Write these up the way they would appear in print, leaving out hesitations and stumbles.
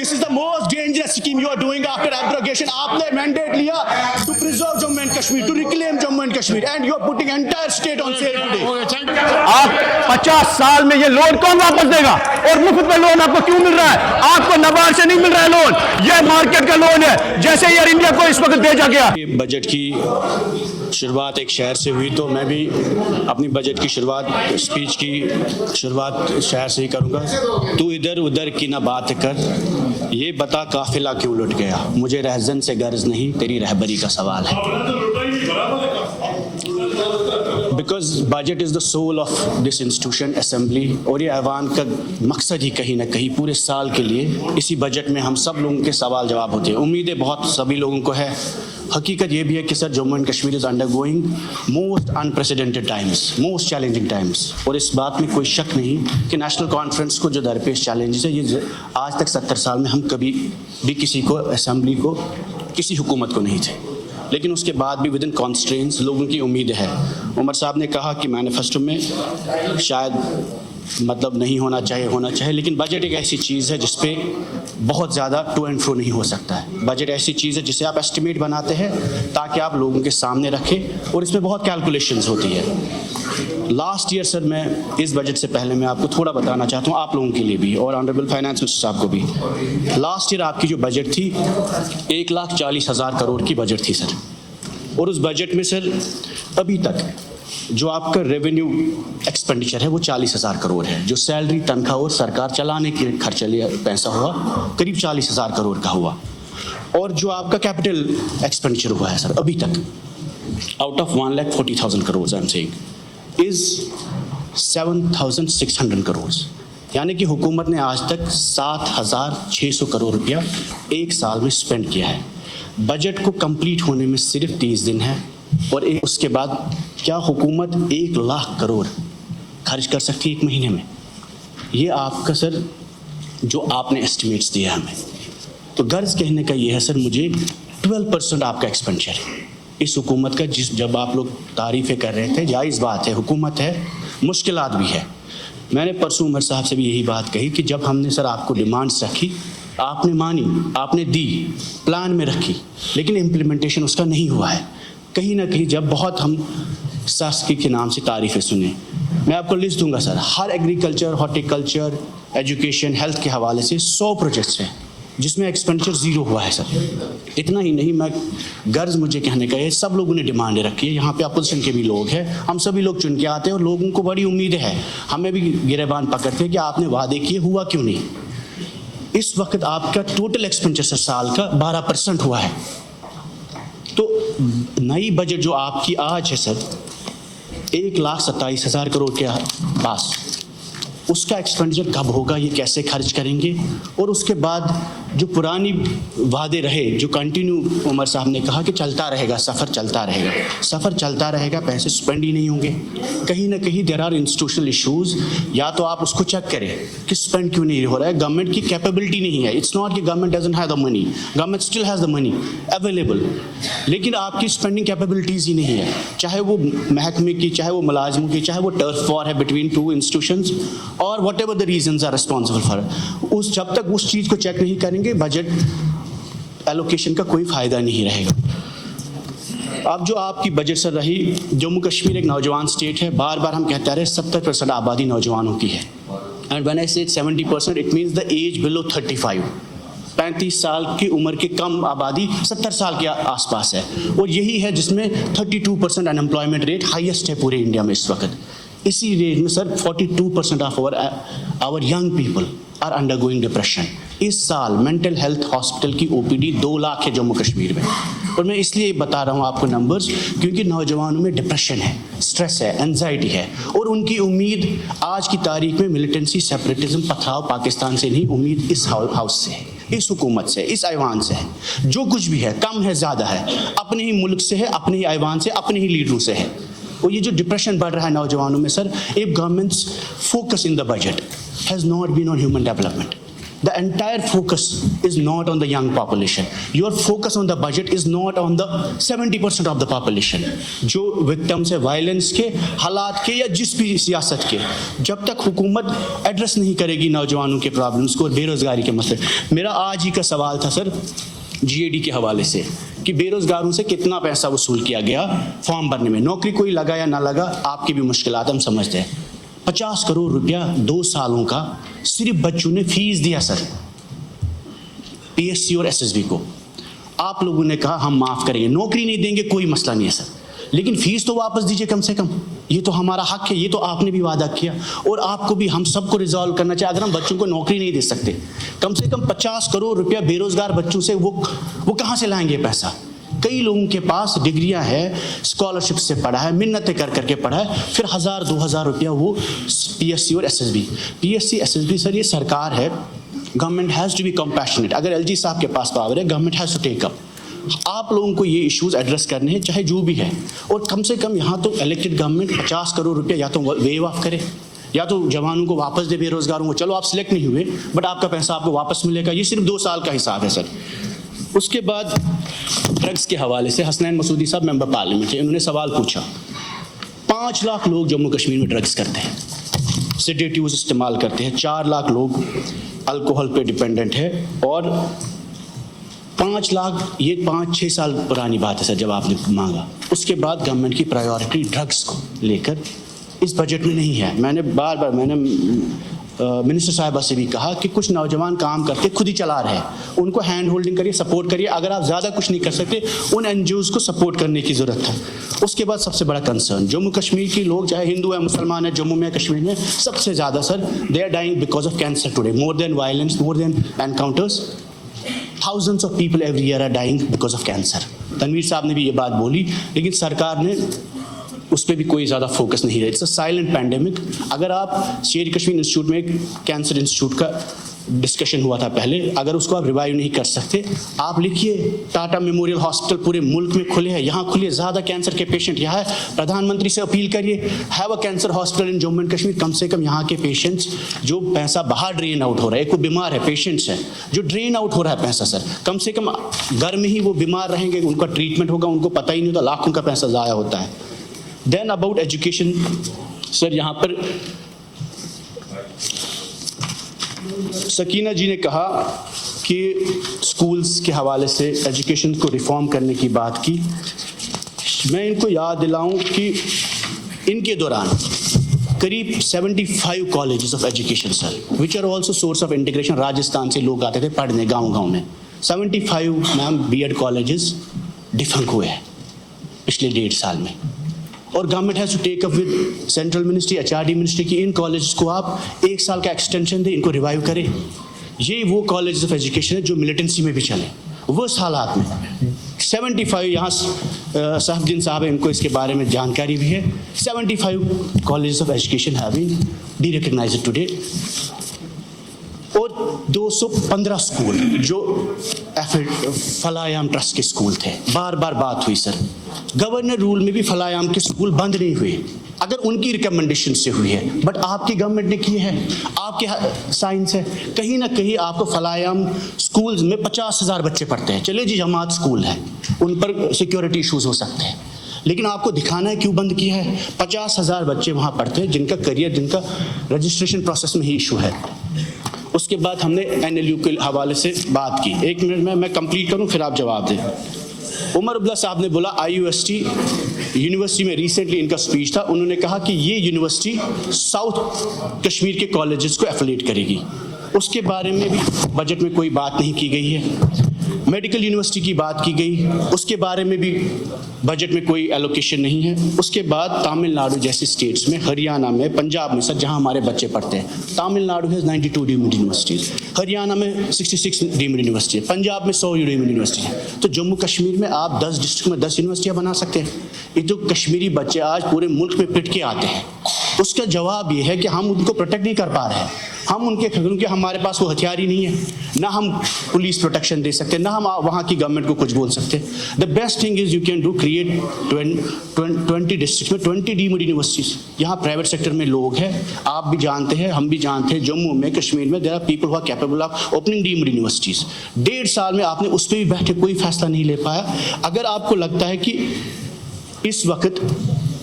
This is the most dangerous scheme you are doing after abrogation. आपने mandate लिया to preserve Jammu and Kashmir, to reclaim Jammu and Kashmir, and you are putting entire state on sale today. आप 50 साल में ये loan कौन वापस देगा? और मुफ्त में लोन आपको क्यों मिल रहा है? आपको नबार्ड से नहीं मिल रहा है लोन, ये मार्केट का लोन है, जैसे एयर इंडिया को इस वक्त भेजा गया। बजट की शुरुआत एक शहर से हुई, तो मैं भी अपनी बजट की शुरुआत, स्पीच की शुरुआत शहर से ही करूंगा। तू इधर उधर की ना बात कर, ये बता काफिला क्यों लुट गया, मुझे रहजन से गर्ज नहीं, तेरी रहबरी का सवाल है। Because budget is the soul of this institution assembly, और ये ऐवान का मकसद ही कहीं ना कहीं पूरे साल के लिए इसी बजट में हम सब लोगों के सवाल जवाब होते हैं। उम्मीदें बहुत सभी लोगों को है। हकीकत ये भी है कि sir Jammu and Kashmir is undergoing most unprecedented times, most challenging times, और इस बात में कोई शक नहीं कि नेशनल कॉन्फ्रेंस को जो दरपेश चैलेंजेस है, ये आज तक 70 साल में हम कभी भी किसी को असेंबली को, किसी हुकूमत को नहीं थे, लेकिन उसके बाद भी विद इन कॉन्स्ट्रेंट्स लोगों की उम्मीद है। उमर साहब ने कहा कि मैनिफेस्टो में शायद मतलब नहीं होना चाहिए, लेकिन बजट एक ऐसी चीज़ है जिस पे बहुत ज़्यादा टू एंड फ्रो नहीं हो सकता है। बजट ऐसी चीज़ है जिसे आप एस्टिमेट बनाते हैं ताकि आप लोगों के सामने रखें, और इसमें बहुत कैलकुलेशंस होती है। लास्ट ईयर सर, मैं इस बजट से पहले मैं आपको थोड़ा बताना चाहता हूँ, आप लोगों के लिए भी और ऑनरेबल फाइनेंस मिनिस्टर साहब को भी। लास्ट ईयर आपकी जो बजट थी 1,40,000 करोड़ की बजट थी सर, और उस बजट में सर अभी तक जो आपका रेवेन्यू एक्सपेंडिचर है वो 40,000 करोड़ है, जो सैलरी, तनख्वाह और सरकार चलाने के खर्चे लिए पैसा हुआ करीब 40,000 करोड़ का हुआ, और जो आपका कैपिटल एक्सपेंडिचर हुआ है सर अभी तक out of 1,40,000 crore I am saying is 7,600 crore, यानी कि हुकूमत ने आज तक 7,600 करोड़ रुपया एक साल में स्पेंड किया है। बजट को कंप्लीट होने में सिर्फ 30 दिन है, और उसके बाद क्या हुकूमत 1 लाख करोड़ खर्च कर सकती है एक महीने में? ये आपका सर जो आपने एस्टिमेट्स दिया हमें, तो गर्ज कहने का ये है सर, मुझे 12% आपका एक्सपेंडिचर है इस हुकूमत का, जब आप लोग तारीफ़ें कर रहे थे, जायज़ बात है, हुकूमत है, मुश्किलात भी है। मैंने परसों उमर साहब से भी यही बात कही कि जब हमने सर आपको डिमांड्स रखी, आपने मानी, आपने दी, प्लान में रखी, लेकिन इम्प्लीमेंटेशन उसका नहीं हुआ है। कहीं ना कहीं जब बहुत हम शासकीय के नाम से तारीफ़ें सुने, मैं आपको लिस्ट दूंगा सर, हर एग्रीकल्चर, हॉर्टिकल्चर, एजुकेशन, हेल्थ के हवाले से 100 प्रोजेक्ट्स हैं जिसमें एक्सपेंडिचर ज़ीरो हुआ है सर। इतना ही नहीं, मैं गर्ज मुझे कहने का है, सब लोगों ने डिमांडें रखी है, यहाँ पे अपोजिशन के भी लोग हैं, हम सभी लोग चुन के आते हैं, और लोगों को बड़ी उम्मीदें है, हमें भी गिरेबान पकड़ते हैं कि आपने वादे किए, हुआ क्यों नहीं। इस वक्त आपका टोटल एक्सपेंडिचर साल का 12% हुआ है, तो नई बजट जो आपकी आज है सर 1,27,000 करोड़ के पास, उसका एक्सपेंडिचर कब होगा, ये कैसे खर्च करेंगे, और उसके बाद जो पुरानी वादे रहे, जो कंटिन्यू उमर साहब ने कहा कि चलता रहेगा, सफ़र चलता रहेगा, पैसे स्पेंड ही नहीं होंगे। कहीं ना कहीं देयर आर इंस्टीट्यूशनल इश्यूज़, या तो आप उसको चेक करें कि स्पेंड क्यों नहीं हो रहा है, गवर्नमेंट की कैपेबिलिटी नहीं है। इट्स नॉट कि government doesn't have the money, government still has the money available, लेकिन आपकी स्पेंडिंग कैपेबिलिटीज़ ही नहीं है, चाहे वो महकमे की, चाहे वो मुलाजमों की, चाहे वो टर्फ वॉर है बिटवीन 2 इंस्टीट्यूशंस, और whatever the reasons are responsible for, जब तक उस चीज़ को चेक नहीं करेंगे, बजट एलोकेशन का कोई फ़ायदा नहीं रहेगा। अब जो आपकी बजट सर रही, जम्मू कश्मीर एक नौजवान स्टेट है, बार बार हम कहते रहे 70% आबादी नौजवानों की है, and when I say 70% it means the age below 35, 35 साल की उम्र की कम आबादी 70 साल के आसपास है, और यही है जिसमें 32% अनएम्प्लॉयमेंट रेट हाईएस्ट है पूरे इंडिया में इस वक्त। इसी रेट में sir 42% of our young people are undergoing depression. इस साल मेंटल हेल्थ हॉस्पिटल की OPD 2 लाख है जम्मू कश्मीर में, और मैं इसलिए बता रहा हूँ आपको नंबर्स, क्योंकि नौजवानों में डिप्रेशन है, स्ट्रेस है, एंजाइटी है, और उनकी उम्मीद आज की तारीख में मिलिटेंसी, सेपरेटिज्म, पथराव पाकिस्तान से नहीं, उम्मीद इस हाउस से है, इस हुकूमत से, इस ऐवान से है। जो कुछ भी है, कम है, ज़्यादा है, अपने ही मुल्क से है, अपने ही ऐवान से, अपने ही लीडरों से है। और ये जो डिप्रेशन बढ़ रहा है नौजवानों में sir, if government's focus in the budget has not been on human development, The entire focus is not on the young population. Your focus on the budget is not on the 70% of the population. जो victims है violence के, हालात के या जिस भी सियासत के, जब तक हुकूमत एड्रेस नहीं करेगी नौजवानों के प्रॉब्लम्स को और बेरोजगारी के मसले। मेरा आज ही का सवाल था सर GAD के हवाले से कि बेरोजगारों से कितना पैसा वसूल किया गया फॉर्म भरने में, नौकरी कोई लगा या ना लगा आपकी भी मुश्किलात हम समझते हैं। 50 करोड़ रुपया 2 सालों का सिर्फ बच्चों ने फीस दिया सर PSC और SSB को। आप लोगों ने कहा हम माफ करेंगे, नौकरी नहीं देंगे कोई मसला नहीं है सर, लेकिन फीस तो वापस दीजिए कम से कम, ये तो हमारा हक है, ये तो आपने भी वादा किया और आपको भी हम सबको रिजॉल्व करना चाहिए। अगर हम बच्चों को नौकरी नहीं दे सकते, कम से कम 50 करोड़ रुपया बेरोजगार बच्चों से वो कहाँ से लाएंगे पैसा? कई लोगों के पास डिग्रियां है, स्कॉलरशिप से पढ़ा है, मिन्नतें कर करके पढ़ा है, फिर 1000-2000 रुपया वो PSC और SSB। PSC SSB सर ये सरकार है, government has to be compassionate. अगर LG साहब के पास पावर है, government has to take up. आप लोगों को ये इश्यूज एड्रेस करने हैं चाहे जो भी है, और कम से कम यहाँ तो इलेक्टेड गवर्नमेंट 50 करोड़ रुपया या तो वेव ऑफ करे या तो जवानों को वापस दे, बेरोजगारों को। चलो आप सिलेक्ट नहीं हुए बट आपका पैसा आपको वापस मिलेगा, ये सिर्फ 2 साल का हिसाब है सर। उसके बाद ड्रग्स के हवाले से हसनैन मसूदी साहब मेंबर पार्लियामेंट है, इन्होंने सवाल पूछा 5 लाख लोग जम्मू कश्मीर में ड्रग्स करते हैं, सेडेटिव्स इस्तेमाल करते हैं, 4 लाख लोग अल्कोहल पे डिपेंडेंट है और 5 लाख, ये 5-6 साल पुरानी बात है सर जब आपने मांगा। उसके बाद गवर्नमेंट की प्रायोरिटी ड्रग्स को लेकर इस बजट में नहीं है। मैंने बार मिनिस्टर साहिबा से भी कहा कि कुछ नौजवान काम करके खुद ही चला रहे हैं, उनको हैंड होल्डिंग करिए, सपोर्ट करिए। अगर आप ज़्यादा कुछ नहीं कर सकते, उन NGOs को सपोर्ट करने की ज़रूरत है। उसके बाद सबसे बड़ा कंसर्न जम्मू कश्मीर के लोग, चाहे हिंदू है मुसलमान है, जम्मू में कश्मीर में सबसे ज़्यादा sir they are dying because of cancer today, more than violence, more than encounters. Thousands of people every year are dying because of cancer. Tanvir साहब ने भी ये बात बोली, लेकिन सरकार ने उस पर भी कोई ज़्यादा फोकस नहीं है। It's a silent pandemic. अगर आप शेर कश्मीर इंस्टीट्यूट में एक कैंसर इंस्टीट्यूट का डिस्कशन हुआ था पहले, अगर उसको आप रिवाइव नहीं कर सकते, आप लिखिए टाटा मेमोरियल हॉस्पिटल पूरे मुल्क में खुले हैं, यहाँ खुले, ज़्यादा कैंसर के पेशेंट यहाँ है, प्रधानमंत्री से अपील करिए have a cancer hospital in Jammu and Kashmir. कम से कम यहाँ के पेशेंट्स जो पैसा बाहर ड्रेन आउट हो रहा है, एक वो बीमार है, पेशेंट्स हैं जो ड्रेन आउट हो रहा है पैसा सर, कम से कम घर में ही वो बीमार रहेंगे, उनका ट्रीटमेंट होगा, उनको पता ही नहीं होता, लाखों का पैसा ज़ाया होता है। देन अबाउट एजुकेशन सर, यहाँ पर सकीना जी ने कहा कि स्कूल्स के हवाले से एजुकेशन को रिफॉर्म करने की बात की। मैं इनको याद दिलाऊं कि इनके दौरान करीब 75 colleges of education sir which are also source of integration, Rajasthan से लोग आते थे पढ़ने गांव-गांव में, 75 मैम BEd कॉलेजेस डिफंक हुए हैं पिछले 1.5 साल में। और government has to take up with central ministry, HRD ministry की इन कॉलेज को आप 1 साल का एक्सटेंशन दें, इनको रिवाइव करें। ये वो कॉलेज ऑफ एजुकेशन है जो मिलिटेंसी में भी चले, वो इस हालात में 75 यहाँ साहबुद्दीन साहब है, इनको इसके बारे में जानकारी भी है। 75 college of education have been derecognised today और 215 स्कूल जो फलायाम ट्रस्ट के स्कूल थे। बार बार बात हुई सर, गवर्नर रूल में भी फलायाम के स्कूल बंद नहीं हुए, अगर उनकी रिकमेंडेशन से हुई है, बट आपकी गवर्नमेंट ने की है, आपके साइंस है। कहीं ना कहीं आपको फलायाम स्कूल्स में 50,000 बच्चे पढ़ते हैं, चले जी जमात स्कूल है, उन पर सिक्योरिटी इशूज़ हो सकते हैं, लेकिन आपको दिखाना है क्यों बंद किया है। 50,000 बच्चे वहाँ पढ़ते हैं जिनका करियर, जिनका रजिस्ट्रेशन प्रोसेस में ही इशू है। उसके बाद हमने NLU के हवाले से बात की। 1 मिनट में मैं कंप्लीट करूं फिर आप जवाब दें। उमर अब्दुल्ला साहब ने बोला IUST यूनिवर्सिटी में रिसेंटली इनका स्पीच था, उन्होंने कहा कि ये यूनिवर्सिटी साउथ कश्मीर के कॉलेजेस को एफिलिएट करेगी। उसके बारे में भी बजट में कोई बात नहीं की गई है। मेडिकल यूनिवर्सिटी की बात की गई, उसके बारे में भी बजट में कोई एलोकेशन नहीं है। उसके बाद तमिलनाडु जैसे स्टेट्स में, हरियाणा में, पंजाब में सर जहां हमारे बच्चे पढ़ते हैं, तमिलनाडु है 92 डीम्ड यूनिवर्सिटीज़, हरियाणा में 66 डीम्ड यूनिवर्सिटी है, पंजाब में 100 डीम्ड यूनिवर्सिटी है। तो जम्मू कश्मीर में आप 10 डिस्ट्रिक्ट में 10 यूनिवर्सिटियाँ बना सकते हैं। ये जो कश्मीरी बच्चे आज पूरे मुल्क में पिट के आते हैं, उसका जवाब ये है कि हम उनको प्रोटेक्ट नहीं कर पा रहे हैं। हम क्योंकि हमारे पास वो हथियार ही नहीं है, ना हम पुलिस प्रोटेक्शन दे सकते, ना हम वहाँ की गवर्नमेंट को कुछ बोल सकते। The best thing is you can do create 20 district में 20 डीम्ड यूनिवर्सिटीज। यहाँ प्राइवेट सेक्टर में लोग हैं, आप भी जानते हैं, हम भी जानते हैं, जम्मू में, कश्मीर में there are people who are capable of opening deemed universities. 1.5 साल में आपने उस पर भी बैठे कोई फैसला नहीं ले पाया। अगर आपको लगता है कि इस वक्त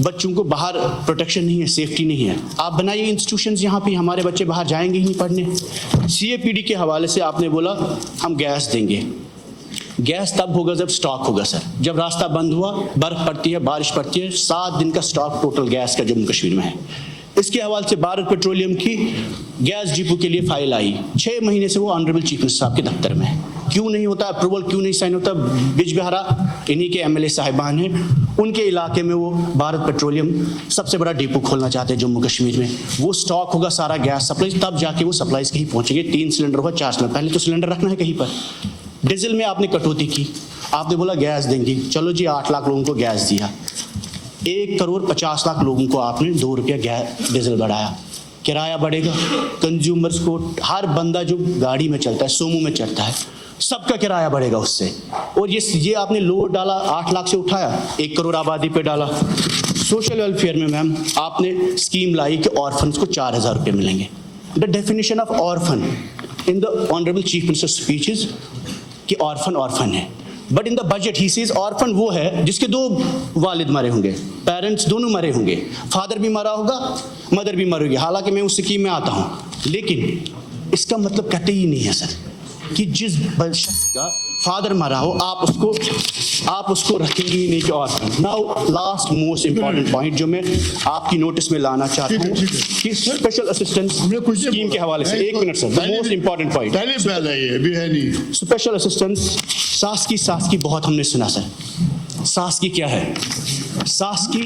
बच्चों को बाहर प्रोटेक्शन नहीं है, सेफ्टी नहीं है, आप बनाइए इंस्टीट्यूशंस यहाँ पे, हमारे बच्चे बाहर जाएंगे ही नहीं पढ़ने। CAPD के हवाले से आपने बोला हम गैस देंगे, गैस तब होगा जब स्टॉक होगा सर। जब रास्ता बंद हुआ, बर्फ पड़ती है, बारिश पड़ती है, 7 दिन का स्टॉक टोटल गैस का जम्मू कश्मीर में है। इसके हवाले से भारत पेट्रोलियम की गैस डिपो के लिए फाइल आई, 6 महीने से वो ऑनरेबल चीफ मिनिस्टर साहब के दफ्तर में है। क्यों नहीं होता अप्रूवल, क्यों नहीं साइन होता? बिजबिहारा इन्हीं के MLA साहिबान हैं, उनके इलाके में वो भारत पेट्रोलियम सबसे बड़ा डिपो खोलना चाहते हैं जम्मू कश्मीर में। वो स्टॉक होगा सारा गैस सप्लाई, तब जाके वो सप्लाईज कहीं पहुंचेंगे। 3 सिलेंडर होगा, 4 सिलेंडर, पहले तो सिलेंडर रखना है कहीं पर। डीजल में आपने कटौती की, आपने बोला गैस देंगे, चलो जी 8 लाख लोगों को गैस दिया। 1,50,00,000 लोगों को आपने 2 रुपया डीजल बढ़ाया, किराया बढ़ेगा। कंज्यूमर्स को, हर बंदा जो गाड़ी में चलता है, सोमो में चलता है, सबका किराया बढ़ेगा उससे। और ये आपने लोड डाला, 8 लाख से उठाया, 1 करोड़ आबादी पे डाला। सोशल वेलफेयर में मैम आपने स्कीम लाई कि ऑर्फन्स को 4,000 रुपये मिलेंगे। The definition of orphan in the honourable chief minister speech is कि ऑर्फन है, but in the budget he says orphan वो है जिसके 2 वालिद मरे होंगे, पेरेंट्स दोनों मरे होंगे, फादर भी मरा होगा, मदर भी मर होगी। हालांकि मैं उस स्कीम में आता हूँ, लेकिन इसका मतलब कहते ही नहीं है सर कि जिस शख्स का फादर मरा हो आप उसको रखेंगे ही नहीं कि orphan. Now last most important point जो मैं आपकी नोटिस में लाना चाहता हूँ कि स्पेशल असिस्टेंस स्कीम के हवाले से, 1 minute sir, the most important point, special assistance सास की बहुत हमने सुना सर। सास की क्या है? सास की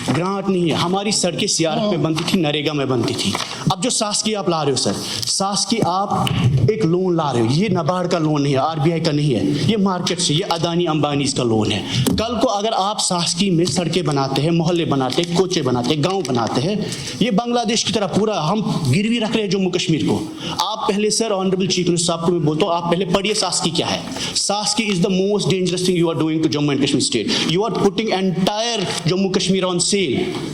ग्रांट नहीं है, हमारी सड़कें CRF में बनती थी, नरेगा में बनती थी। अब जो सास की आप ला रहे हो सर, सास की आप एक लोन ला रहे हो, ये नाबार्ड का लोन नहीं है, RBI का नहीं है, ये मार्केट से, ये अदानी अंबानी का लोन है। कल को अगर आप सास की में सड़कें बनाते हैं, मोहल्ले बनाते हैं, कोचे बनाते हैं, गाँव बनाते हैं, ये बांग्लादेश की तरह पूरा हम गिरवी रख रहे हैं जम्मू कश्मीर को। आप पहले सर ऑनरेबल चीफ मिनिस्टर साहब को मैं बोलता हूँ, आप पहले पढ़िए सास की क्या है। SASCI is the most dangerous thing you are doing to Jammu and Kashmir state. You are putting entire Jammu Kashmir on sale.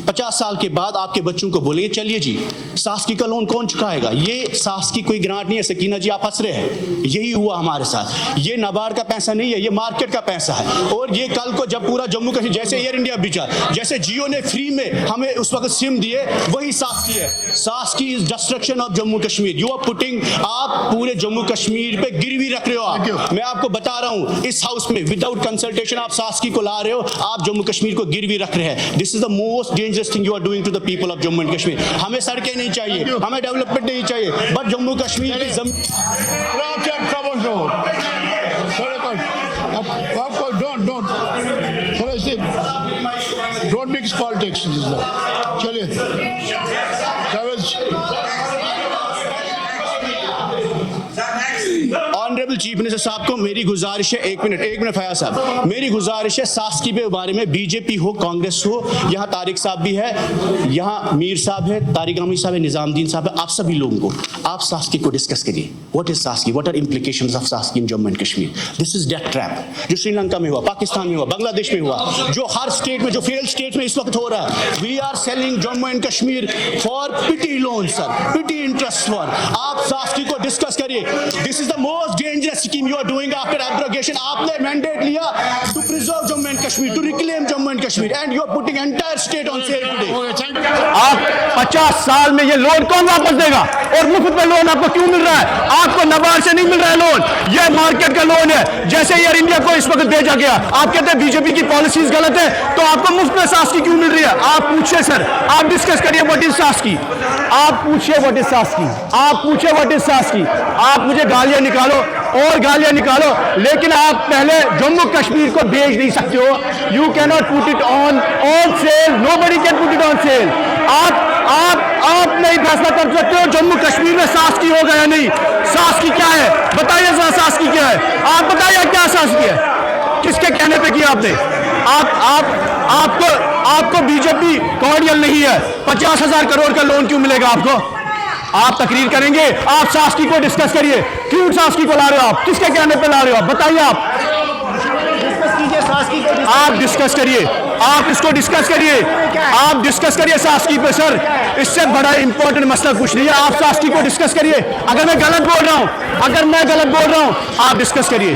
50 साल के बाद आपके बच्चों को बोलेंगे चलिए जी सास की का लोन कौन चुकाएगा? ये सास की कोई ग्रांट नहीं है सकीना जी, आप हंस रहे हैं, यही हुआ हमारे साथ। ये नाबार्ड का पैसा नहीं है, ये मार्केट का पैसा है। और ये कल को जब पूरा जम्मू कश्मीर, जैसे एयर इंडिया बिचा, जैसे जियो ने फ्री में हमें उस वक्त सिम दिए, वही सास की है। SASCI is destruction of Jammu Kashmir. You are putting, आप पूरे जम्मू कश्मीर पे गिरवी रख रहे हो। आप, मैं आपको बता रहा हूं, इस हाउस में विदाउट कंसल्टेशन आप सास की को ला रहे हो, आप जम्मू कश्मीर को गिरवी रख रहे हैं। This is the most dangerous thing you are doing to the people of Jammu and Kashmir. हमें सड़कें नहीं चाहिए, हमें डेवलपमेंट नहीं चाहिए, बट जम्मू कश्मीर की don't mix politics. चलिए ऑनरेबल चीफ मिनिस्टर साहब को मेरी गुजारिश है, एक मिनट फयाज साहब, मेरी गुजारिश है सास की बारे में, बीजेपी हो कांग्रेस हो, यहाँ तारिक साहब भी है, यहाँ मीर साहब है, तारिक अमीर साहब है, निजामुद्दीन साहब है, आप सभी लोगों को आप सास्की को डिस्कस करिए। What is SASCI, what are implications of SASCI in Jammu and Kashmir. This is death trap जो श्रीलंका में हुआ, पाकिस्तान में हुआ, बांग्लादेश में हुआ, जो हर स्टेट में, जो फेल स्टेट में इस वक्त हो रहा है। We are selling Jammu and Kashmir for petty loan sir, petty interest for. आप सास्की को डिस्कस करिए। This is the most dangerous scheme you are doing after abrogation. आपने मैंडेट लिया to preserve Jammu and Kashmir, to reclaim Jammu and Kashmir, and you are putting entire state on sale today. आप 50 साल में ये loan कौन वापस देगा? और मुफ्त में लोन आपको क्यों मिल रहा है? आपको नाबार्ड से नहीं मिल रहा है लोन, ये मार्केट का लोन है। जैसे एयर इंडिया को इस वक्त भेजा गया, आप कहते हैं बीजेपी की पॉलिसीज गलत है, तो आपको मुफ्त में सास्की क्यों मिल रही है? आप पूछिए सर, आप डिस्कस करिए व्हाट इज सास्की, आप पूछिए व्हाट इज सास्की, आप पूछिए व्हाट इज सास्की। आप मुझे गालियां निकालो और गालियां निकालो, लेकिन आप पहले जम्मू कश्मीर को भेज नहीं सकते हो। You can not put it on sale, nobody can put it on sale. आप नहीं फैसला कर सकते हो जम्मू कश्मीर में सास्की होगा या नहीं। सास्की क्या है बताइए जरा, सास्की क्या है? आप बताइए क्या सास्की है, किसके कहने पे किया आपने? आपको बीजेपी कॉर्डियल नहीं है। 50,000 करोड़ का लोन क्यों मिलेगा आपको? आप तकरीर करेंगे, आप शासकी को डिस्कस करिए। क्यों शासकी को ला रहे हो आप? किसके कहने पे ला रहे हो आप? बताइए आप डिस्कस करिए, आप इसको डिस्कस करिए, आप डिस्कस करिए शासकी पे सर। इससे बड़ा इंपॉर्टेंट मसला कुछ नहीं है। आप शासकी को डिस्कस करिए। अगर मैं गलत बोल रहा हूं, आप डिस्कस करिए।